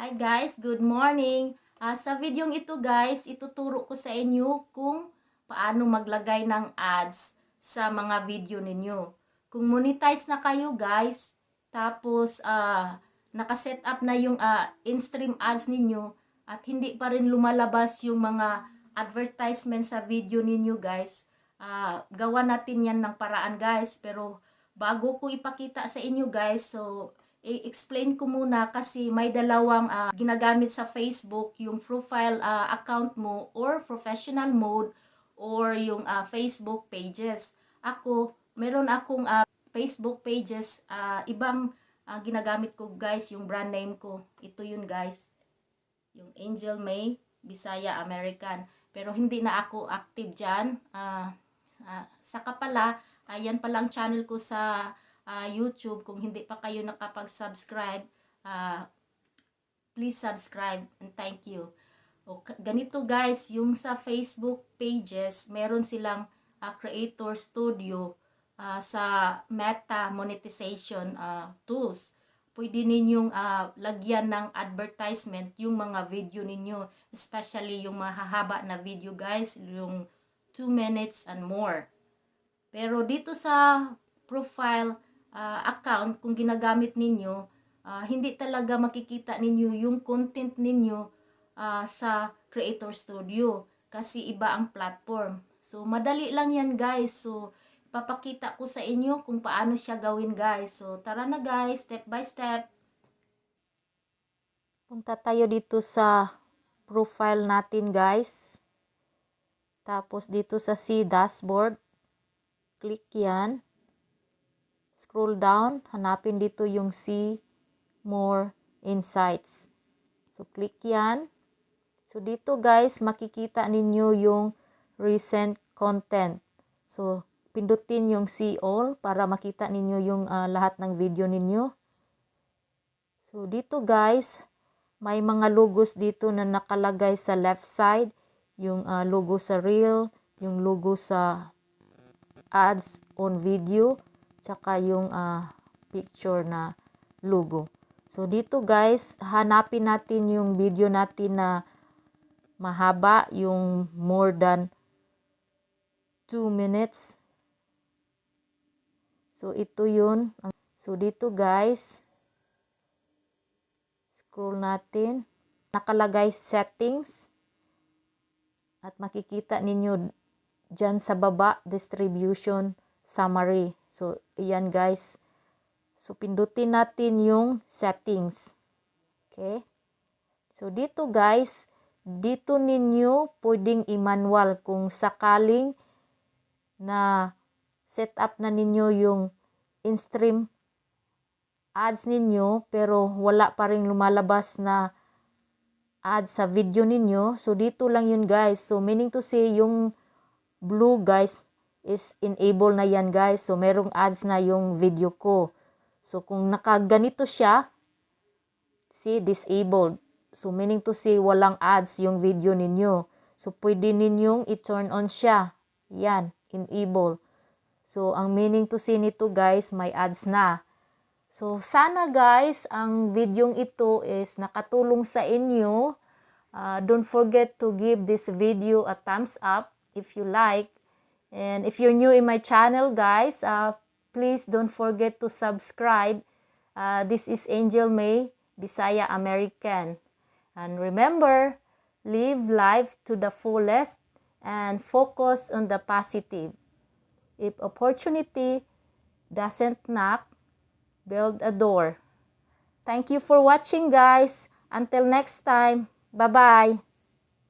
Hi guys, good morning. Sa videong ito guys, ituturo ko sa inyo kung paano maglagay ng ads sa mga video ninyo. Kung monetize na kayo guys, tapos nakaset up na yung in-stream ads ninyo at hindi pa rin lumalabas yung mga advertisement sa video ninyo guys, gawa natin yan ng paraan guys. Pero bago ko ipakita sa inyo guys, so i-explain ko muna kasi may dalawang ginagamit sa Facebook, yung profile account mo or professional mode or yung Facebook pages. Meron akong Facebook pages, ibang ginagamit ko guys, yung brand name ko. Ito yun guys, yung Angel May Bisaya American. Pero hindi na ako active dyan. Saka pala, yan palang channel ko sa YouTube. Kung hindi pa kayo nakapag-subscribe, please subscribe and thank you. Ganito guys, yung sa Facebook pages, meron silang Creator Studio sa Meta monetization tools. Pwede ninyong lagyan ng advertisement yung mga video ninyo, especially yung mahahaba na video guys, yung 2 minutes and more. Pero dito sa profile account, kung ginagamit ninyo, hindi talaga makikita ninyo yung content ninyo sa Creator Studio kasi iba ang platform. So madali lang yan guys. So ipapakita ko sa inyo kung paano siya gawin guys. So tara na guys, step by step. Punta tayo dito sa profile natin guys. Tapos dito sa see dashboard, click yan. Scroll down, hanapin dito yung see more insights. So click yan. So dito guys, makikita ninyo yung recent content. So pindutin yung see all para makita ninyo yung lahat ng video ninyo. So dito guys, may mga logos dito na nakalagay sa left side. Yung logo sa reel, yung logo sa ads on video, tsaka yung picture na logo. So dito guys, hanapin natin yung video natin na mahaba, yung more than 2 minutes. So ito yun. So dito guys, scroll natin. Nakalagay settings. At makikita ninyo dyan sa baba, distribution summary. So iyan guys. So pindutin natin yung settings. Okay. So dito guys, dito ninyo pwedeng i-manual kung sakaling na set up na ninyo yung in-stream ads ninyo pero wala pa ring lumalabas na ads sa video ninyo. So dito lang yun guys. So meaning to say yung blue guys is enable na yan guys. So merong ads na yung video ko. So kung nakaganito siya, see disabled. So meaning to say walang ads yung video ninyo. So pwede ninyong i-turn on siya. Yan, enable. So ang meaning to say nito guys, may ads na. So sana guys, ang videong ito is nakatulong sa inyo. Don't forget to give this video a thumbs up if you like. And if you're new in my channel guys, please don't forget to subscribe. This is Angel May Bisaya American. And remember, live life to the fullest and focus on the positive. If opportunity doesn't knock, build a door. Thank you for watching guys. Until next time. Bye-bye.